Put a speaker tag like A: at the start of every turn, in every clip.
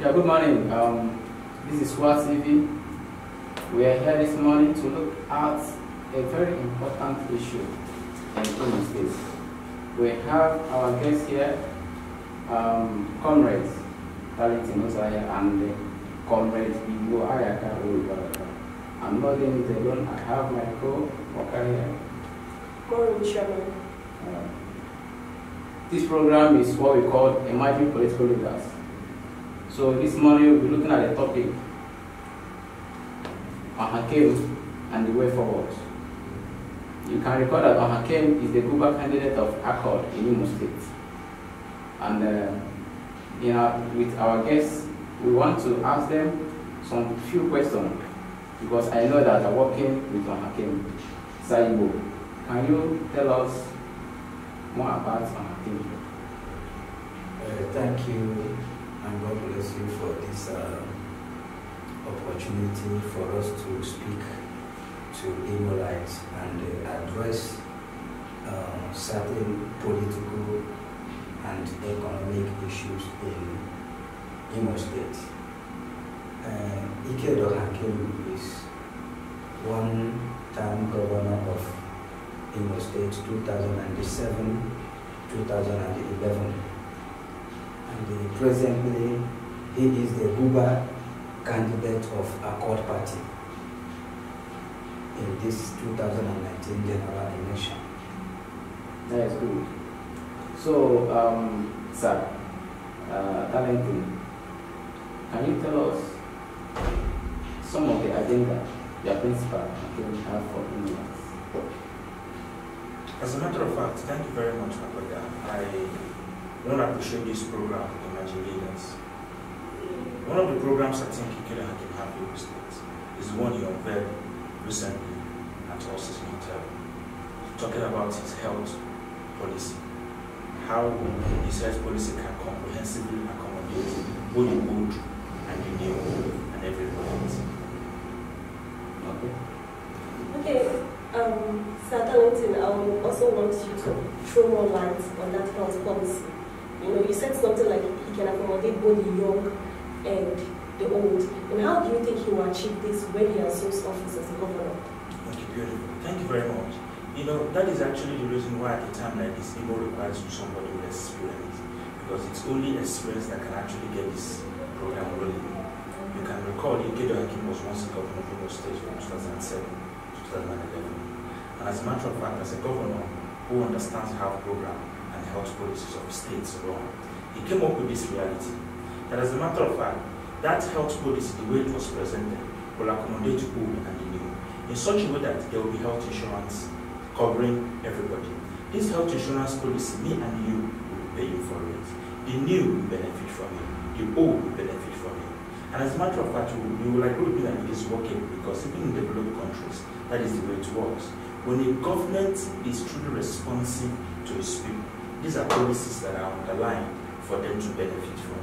A: Yeah, good morning. This is SWAT TV. We are here this morning to look at a very important issue in Imo State. We have our guests here, comrades Darlington Uzaya and comrade Igbo Ayaka Olubaraka. I'm not doing it alone. I have my co-worker here.
B: Morning, Chairman.
A: This program is what we call Emerging Political Leaders. So this morning we'll be looking at the topic Ohakim and the way forward. You can recall that Ohakim is the Guber candidate of Accord in Imo State. And with our guests, we want to ask them some few questions because I know that they're working with Ohakim. Saibo, can you tell us more about Ohakim?
C: Thank you, and God bless you for this opportunity for us to speak to Imolites and address certain political and economic issues in Imo State. Ike Ohakim is one-time governor of Imo State 2007-2011. And presently, he is the Guber candidate of Accord Party in this 2019 general election.
A: That is good. So, sir, Darlington, can you tell us some of the agenda your principal have for Indians?
D: As a matter of fact, thank you very much, Makoda. I want to appreciate this program, Emerging Leaders. One of the programs I think Ike Ohakim have in the State is the one he unveiled recently at Horses Hotel, talking about his health policy, how his health policy can comprehensively accommodate both the old and the new and everybody.
A: Okay.
B: Okay, Sir Darlington, I also want you to throw more light on that health policy. You know, you said something like he can accommodate both the young and the old. And how do you think he will achieve this when he assumes office as a governor?
D: Okay, beautiful. Thank you very much. You know, that is actually the reason why at a time like this, Igbo requires somebody with experience. Because it's only experience that can actually get this program rolling. You can recall Ike Ohakim was once a governor of Imo State from 2007 to 2011. And as a matter of fact, as a governor who understands how program and health policies of states run, he came up with this reality that as a matter of fact, that health policy, the way it was presented, will accommodate old and the new in such a way that there will be health insurance covering everybody. This health insurance policy, me and you will pay you for it. The new will benefit from it. The old will benefit from it. And as a matter of fact, you will agree with me that it is working because even in developed countries, that is the way it works. When a government is truly responsive to its people, these are policies that are underlined for them to benefit from.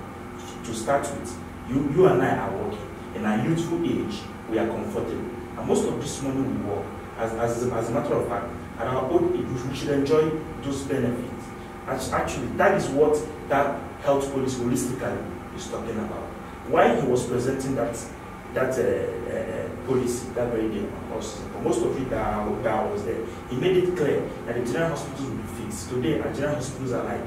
D: To start with, you and I are working. In our youthful age, we are comfortable. And most of this money we work. As a matter of fact, at our old age, we should enjoy those benefits. Actually, that is what that health policy holistically is talking about. While he was presenting that policy that very day on horses, for most of it that was there, he made it clear that the general hospitals will be fixed. Today, our general hospitals are like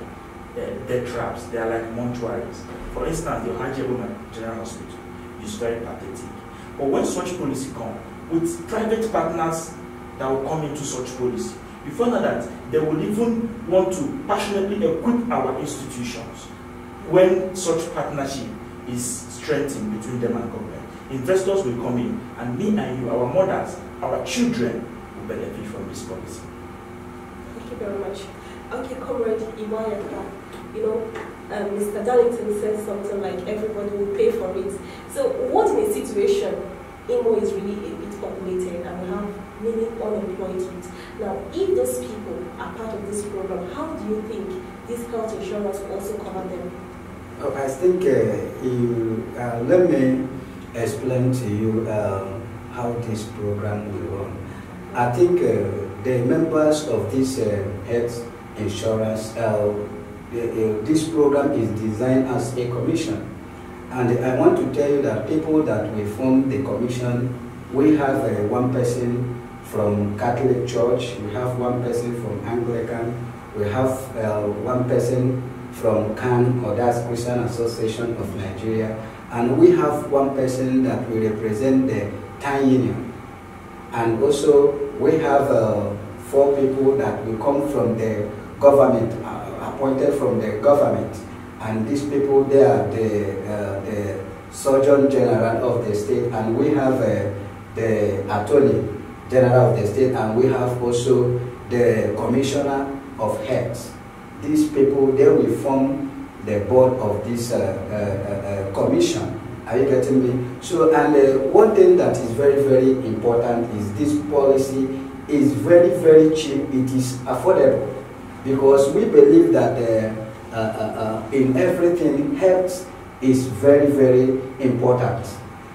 D: death traps. They are like mortuaries. For instance, the Hajjabuma General Hospital is very pathetic. But when such policy comes, with private partners that will come into such policy, we find out that they will even want to passionately equip our institutions when such partnership is strengthened between them and government. Investors will come in, and me and you, our mothers, our children, will benefit from this policy.
B: Thank you very much. Okay, Comrade Iwayaka, you know, Mr. Darlington said something like everybody will pay for it. So what in a situation Imo is really a bit populated and we have many unemployed youth. Now, if those people are part of this program, how do you think this health insurance will also cover them?
C: Oh, I think let me explain to you how this program will run. I think the members of this health insurance, this program is designed as a commission. And I want to tell you that people that will form the commission, we have one person from Catholic Church, we have one person from Anglican, we have one person from CAN, or that's Christian Association of Nigeria, and we have one person that will represent the TAN Union. And also we have 4 people that will come from the government, appointed from the government. And these people, they are the Surgeon General of the state, and we have the Attorney General of the state, and we have also the Commissioner of Health. These people, they will form the board of this commission. Are you getting me? So, and one thing that is very, very important is this policy is very, very cheap. It is affordable, because we believe that in everything, health is very, very important.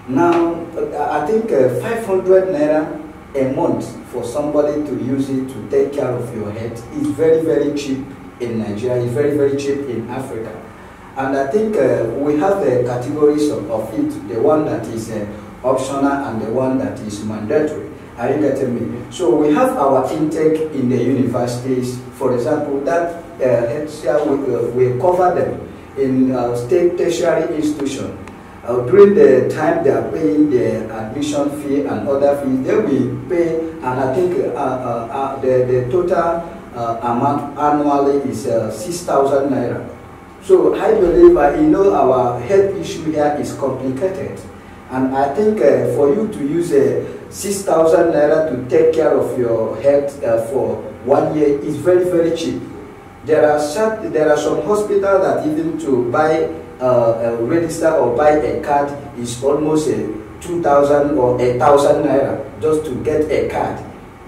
C: Now, I think 500 naira a month for somebody to use it to take care of your health is very, very cheap in Nigeria. It's very, very cheap in Africa. And I think we have the categories of it, the one that is optional and the one that is mandatory. Are you getting me? So we have our intake in the universities. For example, that we cover them in state tertiary institution. During the time they are paying the admission fee and other fees, they will pay, and I think the total amount annually is 6,000 naira. So I believe, you know, our health issue here is complicated. And I think for you to use 6,000 naira to take care of your health for 1 year is very, very cheap. There are some hospitals that even to buy register or buy a card is almost 2,000 or 1,000 naira just to get a card.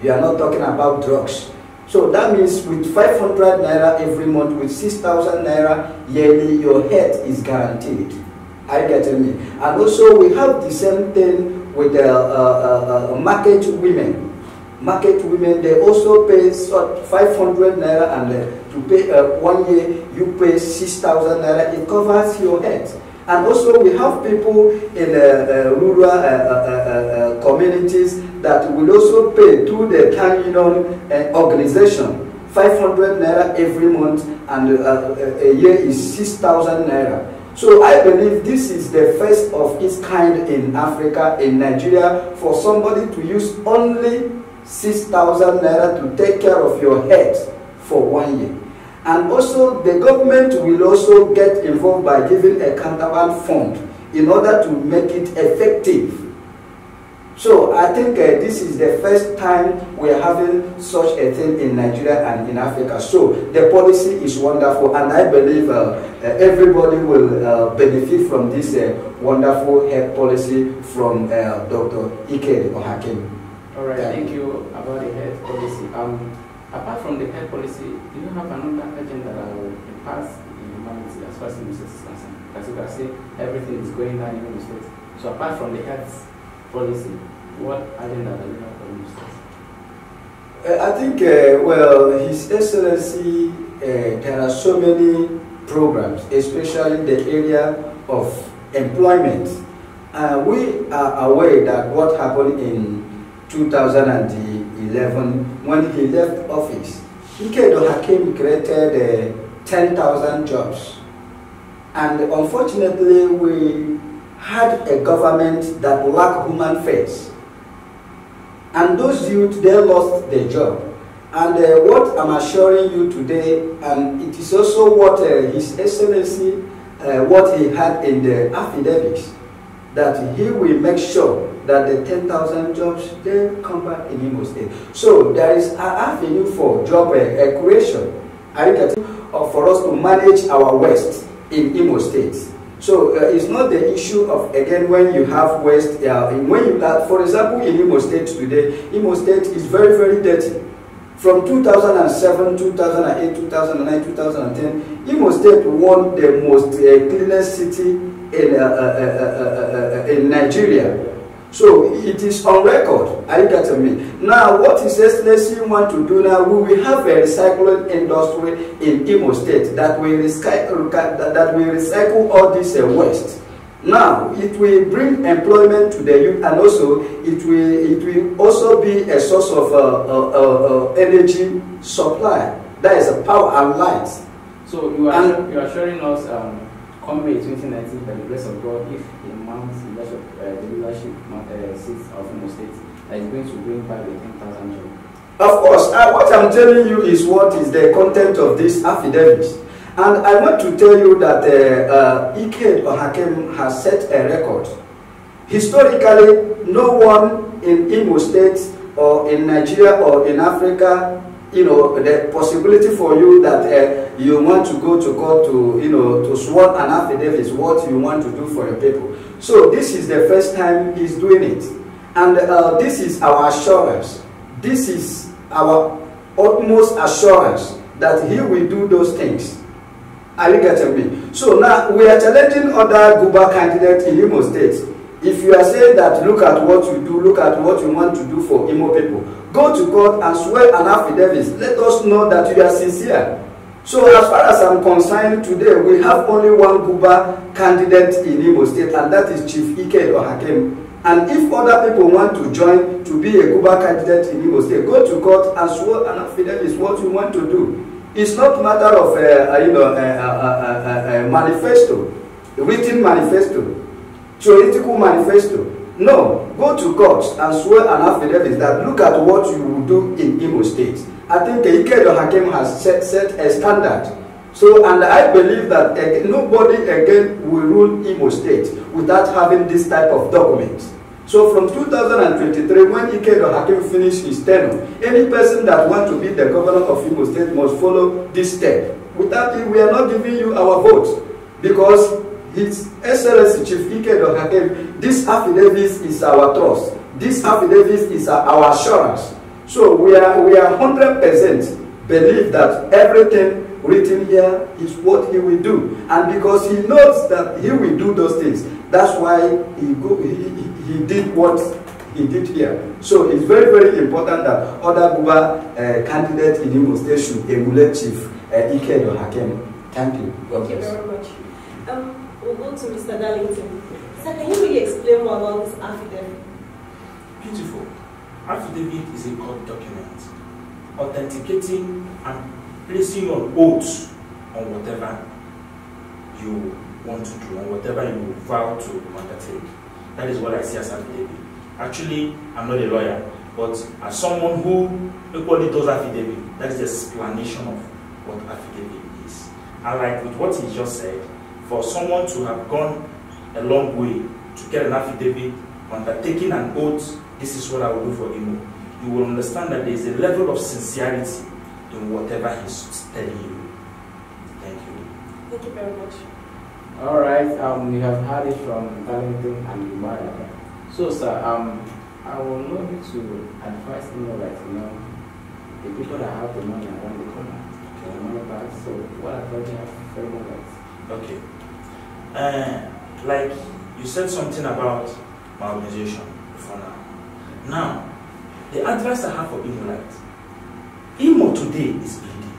C: You are not talking about drugs. So that means with 500 naira every month, with 6,000 naira yearly, your health is guaranteed. Are you getting me? And also we have the same thing with market women. Market women, they also pay 500 naira, and to pay 1 year, you pay 6,000 naira. It covers your health. And also we have people in rural communities that will also pay through the TAN Union organization 500 naira every month, and a year is 6,000 naira. So I believe this is the first of its kind in Africa, in Nigeria, for somebody to use only 6,000 naira to take care of your health for 1 year. And also the government will also get involved by giving a counterpart fund in order to make it effective. So I think this is the first time we are having such a thing in Nigeria and in Africa. So the policy is wonderful, and I believe everybody will benefit from this wonderful health policy from Dr. Ike Ohakim.
A: All right, thank you about the health policy. Apart from the health policy, do you have another agenda that will pass in humanity as far as the state is concerned? As you can see, everything is going down in the state. So apart from the health policy, what agenda do you have for the state?
C: I think, well, His Excellency, there are so many programs, especially in the area of employment. We are aware that what happened in 2011, when he left office, Ike Hakim created 10,000 jobs. And unfortunately, we had a government that lacked human face. And those youth, they lost their job. And what I'm assuring you today, and it is also what His Excellency, what he had in the affidavits, that he will make sure that the 10,000 jobs, they come back in Imo State. So there is an avenue for job creation. Are you getting? For us to manage our waste in Imo State. So it's not the issue of, again, when you have waste, when you have, for example, in Imo State today, Imo State is very, very dirty. From 2007, 2008, 2009, 2010, Imo State won the most cleanest city in Nigeria. So it is on record. Are you getting me? Now, what His Excellency want to do now? We will have a recycling industry in Imo State that will recycle all this waste. Now, it will bring employment to the youth, and also it will also be a source of energy supply. That is a power and light.
A: So you are showing us come May 2019, by the grace of God, if the leadership seats of Imo State that is going to bring back the 10,000 jobs.
C: Of course, what I'm telling you is what is the content of this affidavit. And I want to tell you that Ike Ohakem has set a record. Historically, no one in Imo State or in Nigeria or in Africa, the possibility for you that you want to go to court to, to sworn an affidavit is what you want to do for your people. So this is the first time he's doing it. And this is our assurance. This is our utmost assurance that he will do those things. Are you getting me? So now we are challenging other Guba candidates in Imo State. If you are saying that look at what you do, look at what you want to do for Imo people, go to court and swear an affidavit. Let us know that you are sincere. So as far as I'm concerned today, we have only one Guba candidate in Imo State, and that is Chief Ike Ohakem. And if other people want to join to be a Guba candidate in Imo State, go to court and swear an affidavit is what you want to do. It's not a matter of a manifesto, a written manifesto, theoretical manifesto. No, go to court and swear an affidavit that look at what you will do in Imo State. I think Ike Ohakem has set a standard. So, and I believe that nobody again will rule Imo State without having this type of document. So from 2023, when Ike Ohakem finished his tenure, any person that wants to be the governor of Imo State must follow this step. Without it, we are not giving you our vote, because His Excellency Chief Ike Ohakem, this affidavit is our trust. This affidavit is our assurance. So we are 100% believe that everything written here is what he will do, and because he knows that he will do those things, that's why he did what he did here. So it's very, very important that other Guba candidates in Imo State should emulate Chief Ike Ohakem. Thank you.
B: Thank you very much. We'll go to Mr. Darlington. Sir, can you really explain more about this affidavit?
D: Beautiful. Affidavit is a court document authenticating and placing on oath on whatever you want to do, on whatever you vow to undertake. That is what I see as affidavit. Actually, I'm not a lawyer, but as someone who equally does affidavit, that is the explanation of what affidavit is. And like with what he just said, for someone to have gone a long way to get an affidavit, undertaking an oath, this is what I will do for Imo, you will understand that there is a level of sincerity in whatever he's telling you. Thank you.
B: Thank you very much.
A: All right, we have heard it from Darlington and Umara. So, sir, I will love you to advise Imo that, the people that have the money around the corner, the money back. So, what advice do you have for Imo that?
D: Okay. Like you said something about my organization before now. Now, the advice I have for Imo, Imo today is bleeding.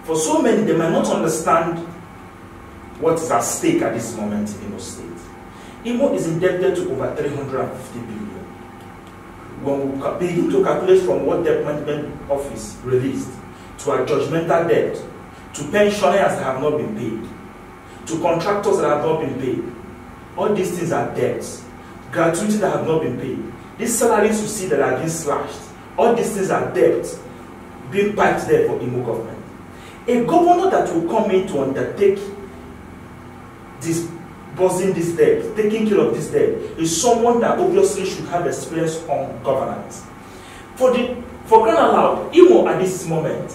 D: For so many, they might not understand what is at stake at this moment in Imo State. Imo is indebted to over 350 billion. When we begin to calculate from what Debt Management Office released, to our judgmental debt, to pensioners that have not been paid, to contractors that have not been paid, all these things are debts. Gratuity that have not been paid. These salaries you see that are being slashed, all these things are debts being piped there for Imo government. A governor that will come in to undertake disbursing this debt, taking care of this debt, is someone that obviously should have experience on governance. For crying out loud, Imo at this moment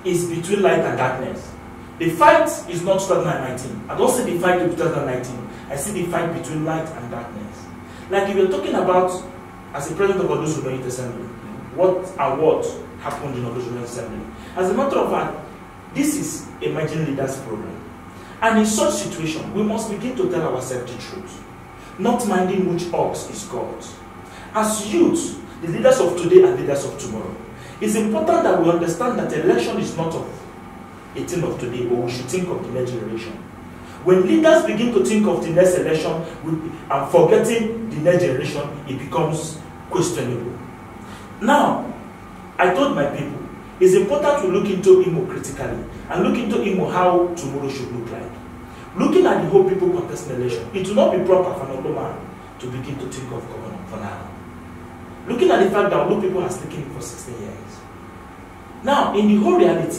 D: is between light and darkness. The fight is not 2019. I don't see the fight in 2019. I see the fight between light and darkness. Like if you're talking about, as the president of Odosu Youth Assembly, what happened in Odosu Youth Assembly. As a matter of fact, this is Emerging Leaders Program. And in such situation, we must begin to tell ourselves the truth, not minding which ox is God. As youth, the leaders of today and leaders of tomorrow, it's important that we understand that election is not of a thing of today, but we should think of the next generation. When leaders begin to think of the next election and forgetting the next generation, it becomes questionable. Now, I told my people, it's important to look into Imo critically and look into Imo how tomorrow should look like. Looking at the whole people contesting election, it will not be proper for an older man to begin to think of governor for now. Looking at the fact that all people are taken it for 16 years. Now, in the whole reality,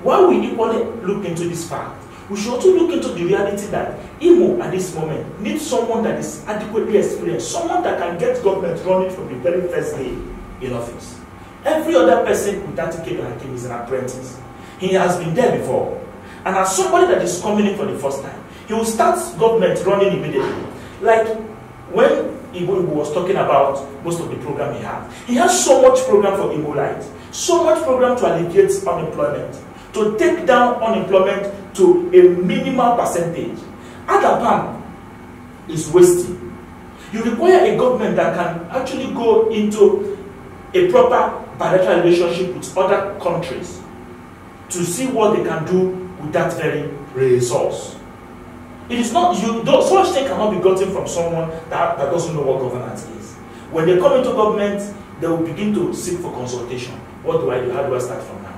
D: while we equally look into this fact, we should also look into the reality that Imo at this moment needs someone that is adequately experienced, someone that can get government running from the very first day in office. Every other person with that Ikedo Hakeem is an apprentice. He has been there before. And as somebody that is coming in for the first time, he will start government running immediately. Like when Igbo was talking about most of the program he has so much program for Igbo Light, so much program to alleviate unemployment, to take down unemployment to a minimal percentage. Adapam is wasting. You require a government that can actually go into a proper bilateral relationship with other countries to see what they can do with that very resource. It is not you. Such thing cannot be gotten from someone that doesn't know what governance is. When they come into government, they will begin to seek for consultation. What do I do? How do I start from now?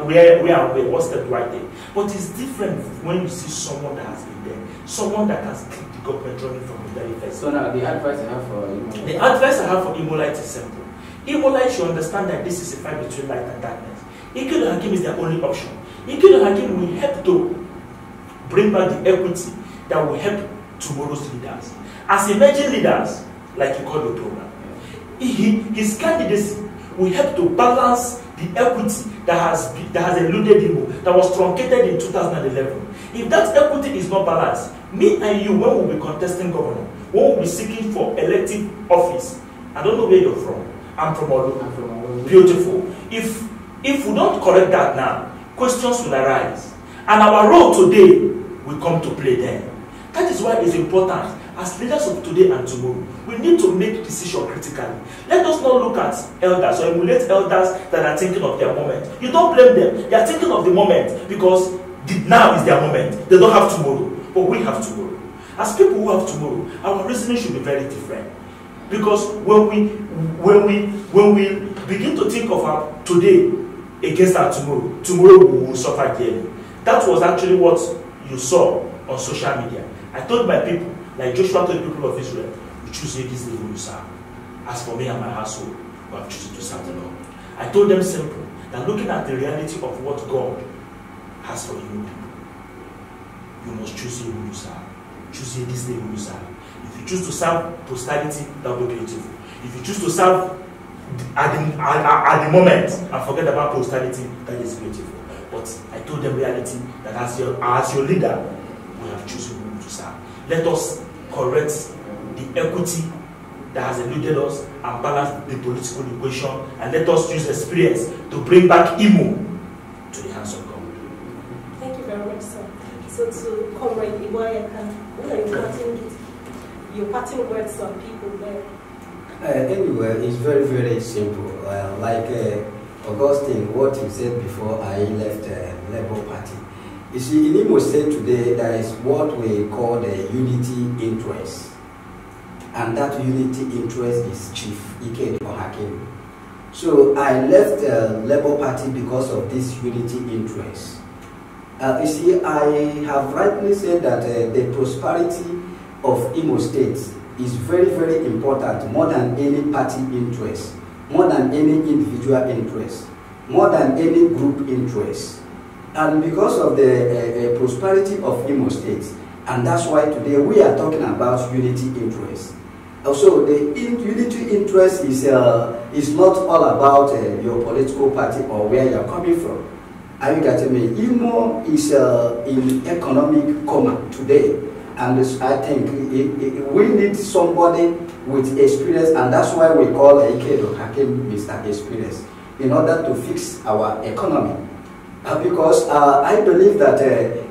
D: Where what step do I take? But it's different when you see someone that has been there, someone that has kept the government running from the very first.
A: So now the advice I have for Imo.
D: The advice I have for Imo Light is simple. Imo Light should understand that this is a fight between light and darkness. Ikedo Hakeem is their only option. Ikedo Hakeem will help to bring back the equity that will help tomorrow's leaders. As emerging leaders, like you call the program, his candidacy will help to balance the equity that has eluded him, that was truncated in 2011. If that equity is not balanced, me and you, when we'll be contesting governor, when we'll be seeking for elective office, I don't know where you're from. I'm from Olu. Beautiful. If we don't correct that now, questions will arise. And our role today will come to play then. That is why it's important, as leaders of today and tomorrow, we need to make decisions critically. Let us not look at elders or emulate elders that are thinking of their moment. You don't blame them. They are thinking of the moment because now is their moment. They don't have tomorrow, but we have tomorrow. As people who have tomorrow, our reasoning should be very different. Because when we begin to think of our today against our tomorrow we will suffer dearly. That was actually what you saw on social media. I told my people, like Joshua told the people of Israel, we choose this day who you serve. As for me and my household, we have chosen to serve the Lord. I told them simple, that looking at the reality of what God has for you people, you must choose who you serve. Choose this day who you serve. If you choose to serve posterity, that will be beautiful. If you choose to serve at the moment and forget about posterity, that is beautiful. But I told them reality that as your leader, we have chosen who to serve. Let us correct the equity that has eluded us and balance the political equation, and let us use experience to bring back Imo to the hands of God.
B: Thank you very much, sir. So to Comrade Iwayaka, what are your parting words on people there?
C: Anyway, it's very, very simple. Like Augustine, what you said before I left the Labour Party. You see, in Imo State today, there is what we call the unity interest. And that unity interest is Chief Ikedo Hakeem. So I left the Labour Party because of this unity interest. You see, I have rightly said that the prosperity of Imo State is very, very important, more than any party interest, more than any individual interest, more than any group interest. And because of the prosperity of Imo State, and that's why today we are talking about unity interest. Also, the unity interest is not all about your political party or where you're coming from. Are you getting me? Imo is in economic coma today. And I think we need somebody with experience, and that's why we call Ikedo Hakeem Mr. Experience, in order to fix our economy. Because I believe that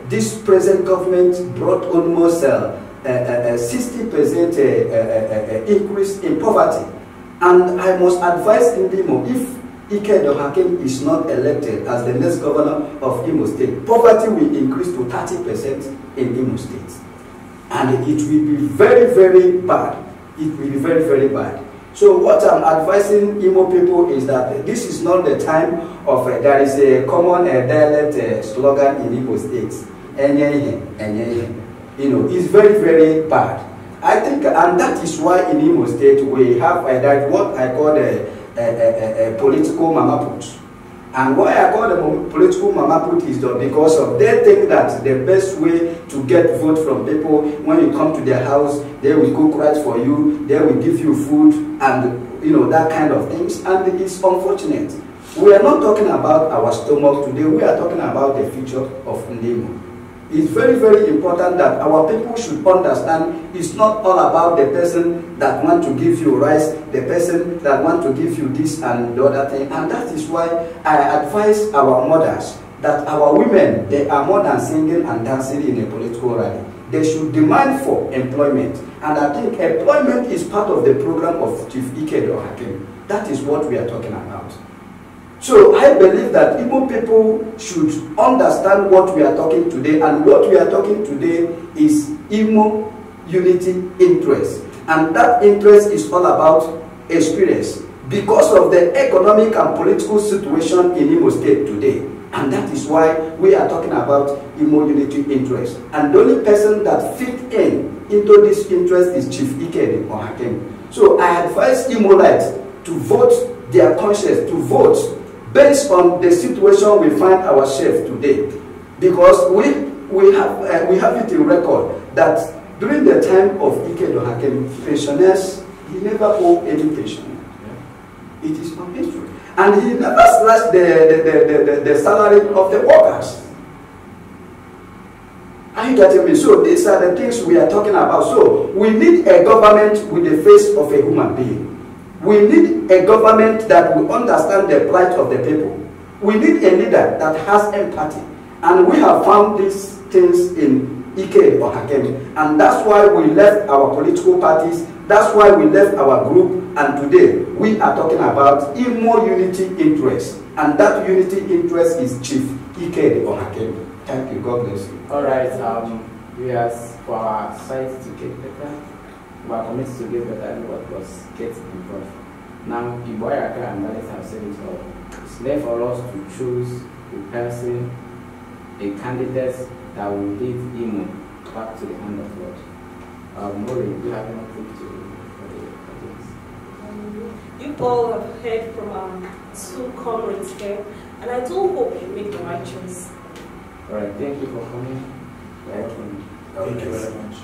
C: this present government brought almost 60% increase in poverty. And I must advise Ndimo, if Ike Edohakim is not elected as the next governor of Imo State, poverty will increase to 30% in Imo State. And it will be very, very bad. It will be very, very bad. So what I'm advising Imo people is that this is not the time of, there is a common dialect slogan in Imo State. You know, it's very, very bad. I think, and that is why in Imo State we have what I call a political mama put. And why I call them political mama put is because of they think that the best way to get vote from people, when you come to their house, they will cook right for you, they will give you food, and you know, that kind of things. And it's unfortunate. We are not talking about our stomach today, we are talking about the future of Ndimo. It's very, very important that our people should understand it's not all about the person that want to give you rice, the person that want to give you this and the other thing. And that is why I advise our mothers that our women, they are more than singing and dancing in a political rally. They should demand for employment. And I think employment is part of the program of Chief Ike Edohakim. That is what we are talking about. So I believe that Igbo people should understand what we are talking today, and what we are talking today is Igbo unity interest. And that interest is all about experience because of the economic and political situation in Imo State today. And that is why we are talking about Igbo unity interest. And the only person that fit into this interest is Chief Ike Edohakim. So I advise Imolites to vote their conscience, to vote based on the situation we find ourselves today, because we have it in record that during the time of Ike Edohakim, pensioners, he never owed any pension. It is on history, and he never slashed the salary of the workers. Are you getting me? So these are the things we are talking about. So we need a government with the face of a human being. We need a government that will understand the plight of the people. We need a leader that has empathy. And we have found these things in Ike Edohakim. And that's why we left our political parties. That's why we left our group. And today, we are talking about Imo unity interest. And that unity interest is Chief Ike Edohakim. Thank you. God bless you.
A: All right. We are for our site to get better. We are committed to get better than what was getting involved. Now, Iboyaka and Dalit have said it all. It's left for us to choose a person, a candidate that will lead Imo back to the hand of God. Mori, do you have anything to do for the audience?
B: You all have heard from our two comrades here, and I do hope you make the right choice.
A: All right, thank you for coming.
D: Thank you very much.